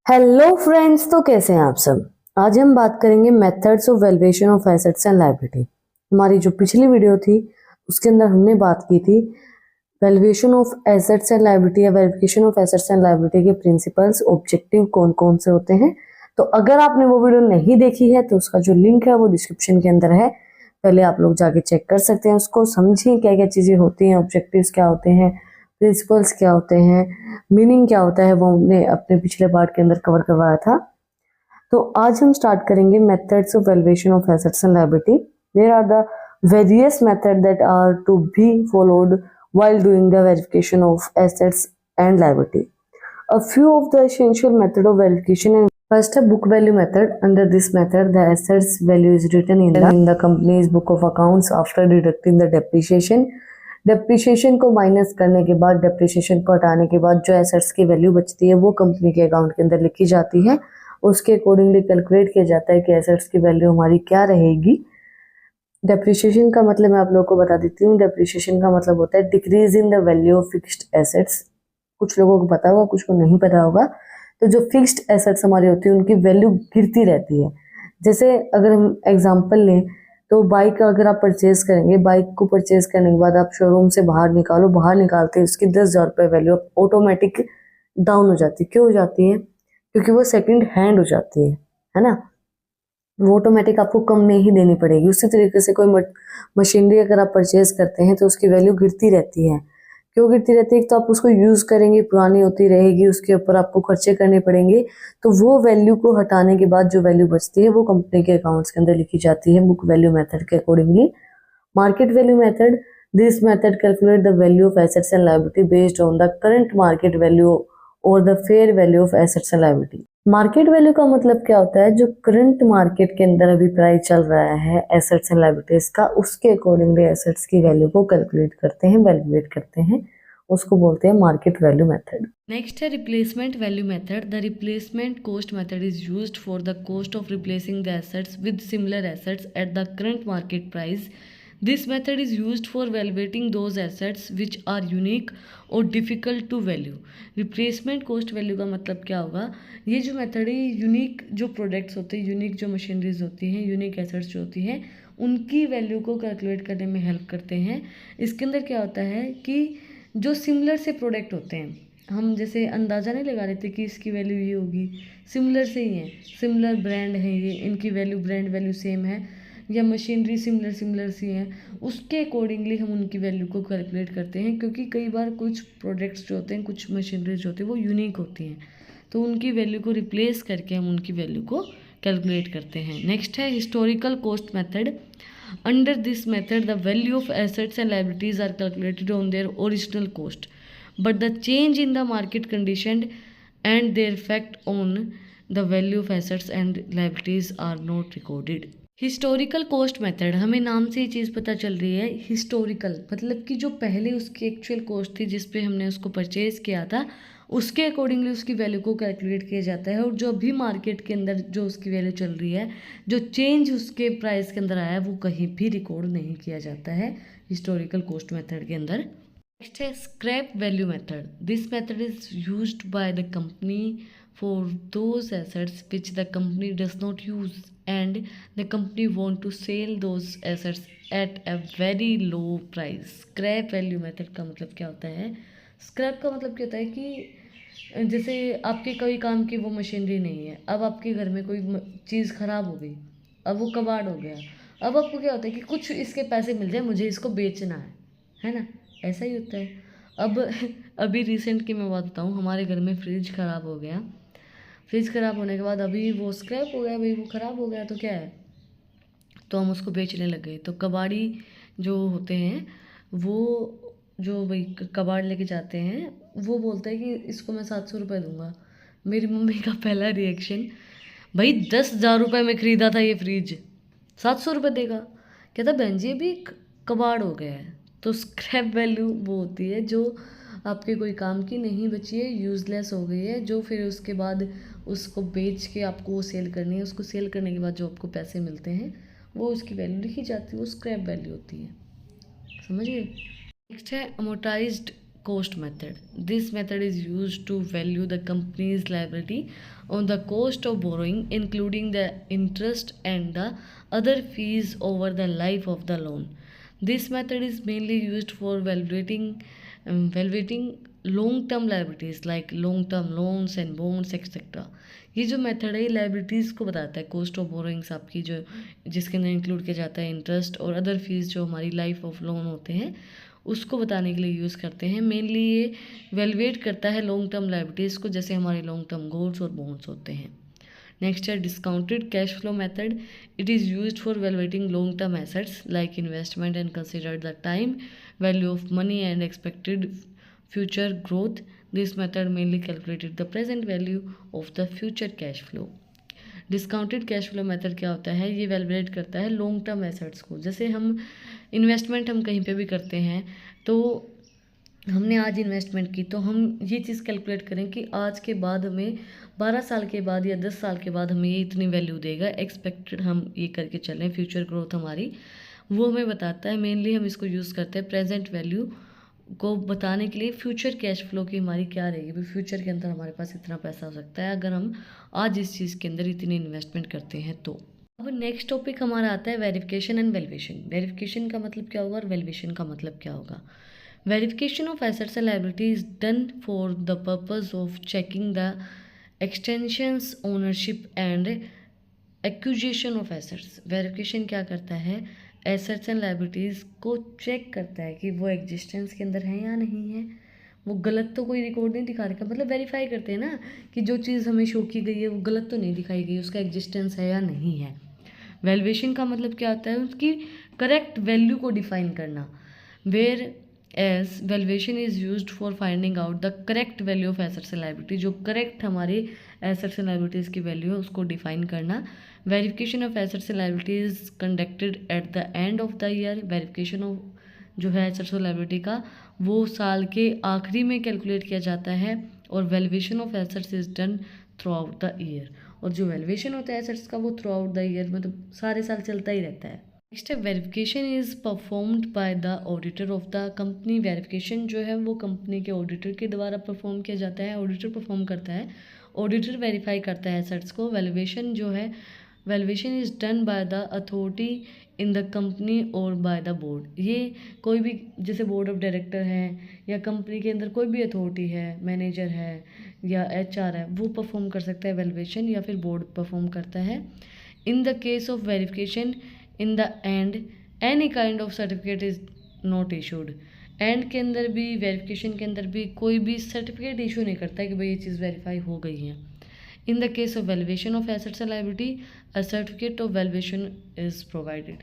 Hello friends, तो कैसे हैं आप सब। आज हम बात करेंगे methods of valuation of assets and liability. हमारी जो पिछली वीडियो थी उसके अंदर हमने बात की थी valuation of assets and liability या verification of assets and liability के प्रिंसिपल्स ऑब्जेक्टिव कौन कौन से होते हैं। तो अगर आपने वो वीडियो नहीं देखी है तो उसका जो लिंक है वो डिस्क्रिप्शन के अंदर है, पहले आप लोग जाके चेक कर सकते हैं, उसको समझिए क्या क्या चीज़ें होती हैं, ऑब्जेक्टिव्स क्या होते हैं, प्रिंसिपल्स क्या होते हैं, मीनिंग क्या होता है, वो हमने अपने पिछले पार्ट के अंदर कवर करवाया था। तो आज हम स्टार्ट करेंगे methods of valuation of assets and liability. There are the various method that are to be followed while doing the verification of assets and liability. A few of the essential method of verification and first, a book value method. Under this method, the assets value is written in the company's book of accounts after deducting the depreciation. Depreciation को minus करने के बाद, depreciation को हटाने के बाद जो assets की वैल्यू बचती है वो कंपनी के अकाउंट के अंदर लिखी जाती है। उसके अकॉर्डिंगली कैलकुलेट किया जाता है कि एसेट्स की वैल्यू हमारी क्या रहेगी। डेप्रिसिएशन का मतलब मैं आप लोगों को बता देती हूँ। डेप्रिसिएशन का मतलब होता है decrease in the value of fixed assets. कुछ लोगों को पता होगा, कुछ को नहीं पता होगा। तो जो फिक्स्ड एसेट्स हमारी होती है उनकी वैल्यू गिरती रहती है। जैसे अगर हम एग्जांपल लें तो बाइक अगर आप परचेज करेंगे, बाइक को परचेज करने के बाद आप शोरूम से बाहर निकालो, बाहर निकालते उसकी 10,000 रुपये वैल्यू ऑटोमेटिक डाउन हो जाती है। क्यों हो जाती है? क्योंकि वो सेकंड हैंड हो जाती है ना। वो ऑटोमेटिक आपको कम में ही देनी पड़ेगी। उसी तरीके से कोई मशीनरी अगर आप परचेज करते हैं तो उसकी वैल्यू गिरती रहती है। क्यों गिरती रहती है? तो आप उसको यूज़ करेंगे, पुरानी होती रहेगी, उसके ऊपर आपको खर्चे करने पड़ेंगे। तो वो वैल्यू को हटाने के बाद जो वैल्यू बचती है वो कंपनी के अकाउंट्स के अंदर लिखी जाती है बुक वैल्यू मेथड के accordingly. Market value method, this method calculate the value of assets and liability based on the current market value और the fair value of assets and liability. Market value का मतलब क्या होता है? जो current market के अंदर अभी प्राइस चल रहा है एसेट्स एंड लायबिलिटीज का, उसके अकॉर्डिंगली एसेट्स की वैल्यू को कैलकुलेट करते हैं, वैल्यूएट करते हैं, उसको बोलते हैं मार्केट वैल्यू मेथड। नेक्स्ट है replacement value method. The replacement cost method is used for the cost of replacing the assets with similar assets at the current market price. This method is used for valuating those assets which are unique और difficult to value. Replacement cost value का मतलब क्या होगा? ये जो method है, unique जो products होते हैं, यूनिक जो मशीनरीज होती हैं, यूनिक एसेट्स जो होती हैं, उनकी वैल्यू को कैलकुलेट करने में हेल्प करते हैं। इसके अंदर क्या होता है कि जो सिमिलर से प्रोडक्ट होते हैं, हम जैसे अंदाज़ा नहीं लगा रहे थे कि इसकी वैल्यू ये होगी, सिमिलर से ही है, सिमिलर ब्रांड है ये, इनकी वैल्यू ब्रांड वैल्यू सेम है, या मशीनरी सिमिलर सिमिलर सी है, उसके अकॉर्डिंगली हम उनकी वैल्यू को कैलकुलेट करते हैं। क्योंकि कई बार कुछ प्रोडक्ट्स जो होते हैं, कुछ मशीनरीज जो होती हैं वो यूनिक होती हैं, तो उनकी वैल्यू को रिप्लेस करके हम उनकी वैल्यू को कैलकुलेट करते हैं। नेक्स्ट है historical cost method. Under this method, the value of assets and liabilities are calculated on their original cost, but the change in the market condition and their effect on the value of assets and liabilities are not recorded. Historical cost method, हमें नाम से ही चीज़ पता चल रही है। Historical मतलब कि जो पहले उसकी एक्चुअल कॉस्ट थी जिस पे हमने उसको परचेज़ किया था, उसके अकॉर्डिंगली उसकी वैल्यू को कैलकुलेट किया जाता है। और जो अभी मार्केट के अंदर जो उसकी वैल्यू चल रही है, जो चेंज उसके प्राइस के अंदर आया है, वो कहीं भी रिकॉर्ड नहीं किया जाता है हिस्टोरिकल कॉस्ट मेथड के अंदर। नेक्स्ट है scrap value method. This method is used by the company for those assets which the company does not use and the company want to sell those assets at a very low price. Scrap value method का मतलब क्या होता है? Scrap का मतलब क्या होता है कि जैसे आपके कोई काम की वो मशीनरी नहीं है, अब आपके घर में कोई चीज़ ख़राब हो गई, अब वो कबाड़ हो गया, अब आपको क्या होता है कि कुछ इसके पैसे मिल जाए, मुझे इसको बेचना है ना, ऐसा ही होता है। अब अभी रिसेंट की मैं बात बताऊँ, हमारे घर में फ्रिज ख़राब हो गया। फ्रिज ख़राब होने के बाद अभी वो स्क्रैप हो गया, भाई वो ख़राब हो गया तो क्या है, तो हम उसको बेचने लग गए। तो कबाड़ी जो होते हैं वो जो भाई कबाड़ लेके जाते हैं, वो बोलते हैं कि इसको मैं 700 रुपये दूंगा। मेरी मम्मी का पहला रिएक्शन, भाई 10,000 रुपये में ख़रीदा था ये फ्रिज, 700 रुपये देगा? कहता बहन जी अभी कबाड़ हो गया है। तो स्क्रैप वैल्यू वो होती है जो आपके कोई काम की नहीं बची है, यूज़लेस हो गई है, जो फिर उसके बाद उसको बेच के आपको वो सेल करनी है। उसको सेल करने के बाद जो आपको पैसे मिलते हैं वो उसकी वैल्यू लिखी जाती है, वो स्क्रैप वैल्यू होती है। समझिए। नेक्स्ट है amortised cost method. This method is used to value the company's liability on the cost of borrowing, including the interest and the other fees over the life of the loan. This method is mainly used for valuating long-term liabilities like long-term loans and bonds etc. ये जो method है ये liabilities को बताता है, cost of borrowings आपकी जो जिसके अंदर इंक्लूड किया जाता है इंटरेस्ट और अदर फीस जो हमारी लाइफ ऑफ लोन होते हैं उसको बताने के लिए यूज़ करते हैं। मेनली ये वैल्यूएट करता है लॉन्ग टर्म लाइबिलिटीज़ को, जैसे हमारे लॉन्ग टर्म गोल्ड्स और बॉन्ड्स होते हैं। नेक्स्ट है discounted cash flow method. It is used for evaluating long term assets like investment and consider the time value of money and expected future growth. This method mainly calculated the present value of the future cash flow. Discounted cash flow method क्या होता है, ये valuate करता है long term assets को। जैसे हम investment हम कहीं पे भी करते हैं तो हमने आज इन्वेस्टमेंट की तो हम ये चीज़ कैलकुलेट करें कि आज के बाद हमें 12 साल के बाद या 10 साल के बाद हमें ये इतनी वैल्यू देगा, एक्सपेक्टेड हम ये करके चलें, फ्यूचर ग्रोथ हमारी वो हमें बताता है। मेनली हम इसको यूज़ करते हैं प्रेजेंट वैल्यू को बताने के लिए, फ्यूचर कैश फ्लो की हमारी क्या रहेगी, भाई फ्यूचर के अंदर हमारे पास इतना पैसा हो सकता है अगर हम आज इस चीज़ के अंदर इतनी इन्वेस्टमेंट करते हैं तो। अब नेक्स्ट टॉपिक हमारा आता है वेरिफिकेशन एंड वैल्यूएशन। वेरिफिकेशन का मतलब क्या होगा और वैल्यूएशन का मतलब क्या होगा। Verification of assets and liability is done for the purpose of checking the extensions ownership and acquisition of assets. Verification क्या करता है, एसेट्स एंड लायबिलिटीज़ को चेक करता है कि वो एग्जिस्टेंस के अंदर है या नहीं है, वो गलत तो कोई रिकॉर्ड नहीं दिखा रखा, मतलब वेरीफाई करते हैं ना कि जो चीज़ हमें शो की गई है वो गलत तो नहीं दिखाई गई, उसका एग्जिस्टेंस है या नहीं है। वैल्यूएशन का मतलब क्या होता है, उसकी करेक्ट वैल्यू को डिफाइन करना। Where as valuation is used for finding out the correct value of assets and liability, जो करेक्ट हमारे एसेट्स एंड लायबिलिटीज़ की वैल्यू है उसको डिफाइन करना। Verification of assets and liabilities conducted at the end of the year. Verification of जो है assets और liability का वो साल के आखिरी में कैलकुलेट किया जाता है। और valuation of assets is done through out the year, और जो वैल्यूएशन होता है एसेट्स का वो थ्रू आउट द ईयर मतलब सारे साल चलता ही रहता है। नेक्स्ट है verification is performed by the auditor of the company. Verification जो है वो कंपनी के ऑडिटर के द्वारा परफॉर्म किया जाता है, ऑडिटर परफॉर्म करता है, ऑडिटर वेरीफाई करता है एसेट्स को। वैल्यूएशन जो है valuation is done by the authority in the company और बाय द बोर्ड। ये कोई भी जैसे बोर्ड ऑफ डायरेक्टर है या कंपनी के अंदर कोई भी अथॉरिटी है, मैनेजर है या एचआर है, वो परफॉर्म कर सकता है वैल्यूएशन, या फिर बोर्ड परफॉर्म करता है। In the case of verification in the end any kind of certificate is not issued. And के अंदर भी वेरिफिकेशन के अंदर भी कोई भी सर्टिफिकेट इशू नहीं करता है कि भाई ये चीज़ वेरीफाई हो गई है। In the case of valuation of assets and liability a certificate of valuation is provided.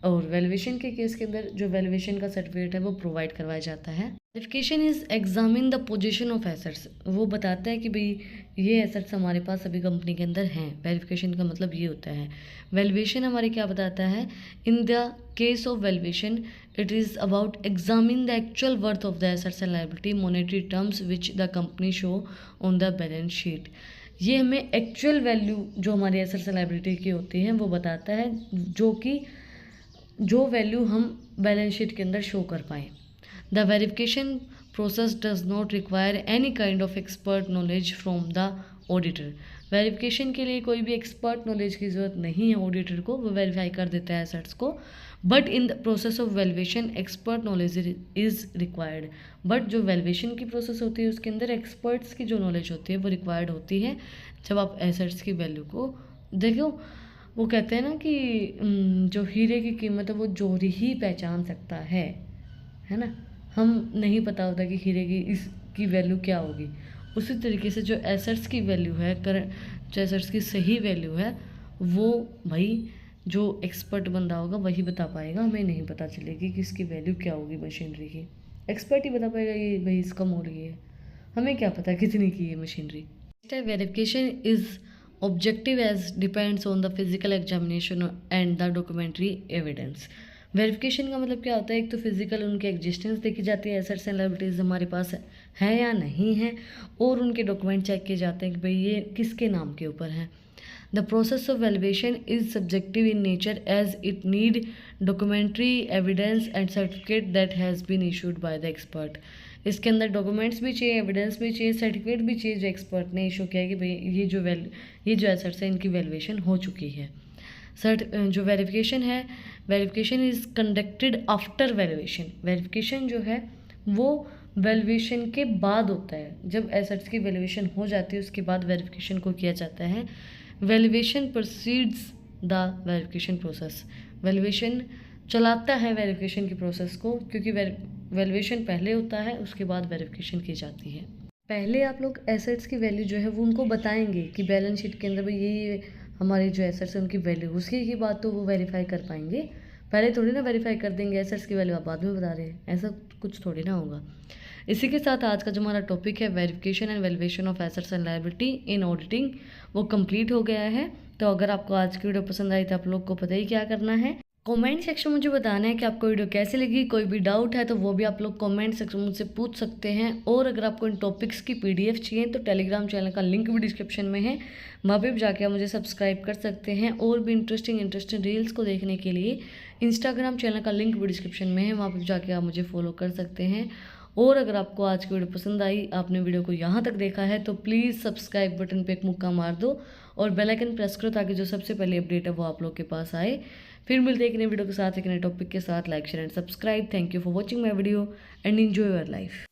और वैल्यूएशन के केस के अंदर जो वैल्यूएशन का सर्टिफिकेट है वो प्रोवाइड करवाया जाता है। Verification is examine the position of assets, वो बताता है कि भाई ये एसेट्स हमारे पास अभी कंपनी के अंदर हैं। वेरिफिकेशन का मतलब ये होता है। वैल्यूएशन हमारे क्या बताता है, in the case of valuation it is about examine the actual worth of the assets and liability monetary terms which the company show on the balance sheet. ये हमें एक्चुअल वैल्यू जो हमारी एसेट्स एंड लायबिलिटी की होती है वो बताता है, जो वैल्यू हम बैलेंस शीट के अंदर शो कर पाएँ। The verification process does not require any kind of expert knowledge from the auditor. Verification के लिए कोई भी एक्सपर्ट नॉलेज की ज़रूरत नहीं है ऑडिटर को, वो वेरीफाई कर देता है एसेट्स को। But in the process of valuation expert knowledge is required. But जो वैल्यूएशन की प्रोसेस होती है उसके अंदर एक्सपर्ट्स की जो नॉलेज होती है वो रिक्वायर्ड होती है। जब आप एसेट्स की वैल्यू को देखो, वो कहते हैं ना कि जो हीरे की कीमत है वो जोहरी ही पहचान सकता है ना, हम नहीं पता होता कि हीरे की इसकी वैल्यू क्या होगी। उसी तरीके से जो एसेट्स की वैल्यू है, जो एसेट्स की सही वैल्यू है वो भाई जो एक्सपर्ट बंदा होगा वही बता पाएगा, हमें नहीं पता चलेगी कि इसकी वैल्यू क्या होगी मशीनरी की। एक्सपर्ट ही बता पाएगा ये भाई इस कम हो रही है, हमें क्या पता कितनी की है machinery. Verification is objective as depends on the physical examination and the documentary evidence. Verification का मतलब क्या होता है, एक तो फिजिकल उनकी एग्जिस्टेंस देखी जाती है, एसेट्स एंड लायबिलिटीज़ हमारे पास है या नहीं है, और उनके डॉक्यूमेंट चेक किए जाते हैं कि भाई ये किसके नाम के ऊपर है। The process of valuation is subjective in nature as it need documentary evidence and certificate that has been issued by the expert. इसके अंदर डॉक्यूमेंट्स भी चाहिए, एविडेंस भी चाहिए, सर्टिफिकेट भी चाहिए जो एक्सपर्ट ने इशू किया कि भाई ये जो एसेट्स है इनकी वैल्यूएशन हो चुकी है। जो वेरिफिकेशन है, verification is conducted after valuation. Verification जो है वो वैल्यूएशन के बाद होता है। जब एसेट्स की वैल्यूएशन हो जाती है उसके बाद वेरिफिकेशन को किया जाता है। Valuation proceeds the verification process. Valuation चलाता है वेरिफिकेशन की प्रोसेस को, क्योंकि वैल्यूएशन पहले होता है उसके बाद वेरिफिकेशन की जाती है। पहले आप लोग एसेट्स की वैल्यू जो है वो उनको बताएंगे कि बैलेंस शीट के अंदर भाई ये हमारे जो एसेट्स हैं उनकी वैल्यू, उसकी की बात तो वो वेरीफाई कर पाएंगे। पहले थोड़ी ना वेरीफाई कर देंगे एसेट्स की वैल्यू आप बाद में बता रहे हैं, ऐसा कुछ थोड़ी ना होगा। इसी के साथ आज का जो हमारा टॉपिक है verification and valuation of assets and liability in auditing वो कंप्लीट हो गया है। तो अगर आपको आज की वीडियो पसंद आई तो आप लोग को पता ही क्या करना है, कमेंट सेक्शन में मुझे बताना है कि आपको वीडियो कैसी लगी। कोई भी डाउट है तो वो भी आप लोग कमेंट सेक्शन में मुझसे पूछ सकते हैं। और अगर आपको इन टॉपिक्स की पीडीएफ चाहिए तो टेलीग्राम चैनल का लिंक भी डिस्क्रिप्शन में है, वहाँ पे भी जाके आप मुझे सब्सक्राइब कर सकते हैं। और भी इंटरेस्टिंग रील्स को देखने के लिए इंस्टाग्राम चैनल का लिंक भी डिस्क्रिप्शन में है, वहाँ पर जाके आप मुझे फॉलो कर सकते हैं। और अगर आपको आज की वीडियो पसंद आई, आपने वीडियो को यहाँ तक देखा है तो प्लीज़ सब्सक्राइब बटन पे एक मुक्का मार दो और बेल आइकन प्रेस करो ताकि जो सबसे पहले अपडेट है वो आप लोग के पास आए। फिर मिलते हैं एक नए वीडियो के साथ, एक नए टॉपिक के साथ। Like share and subscribe. Thank you for watching my video and enjoy your life.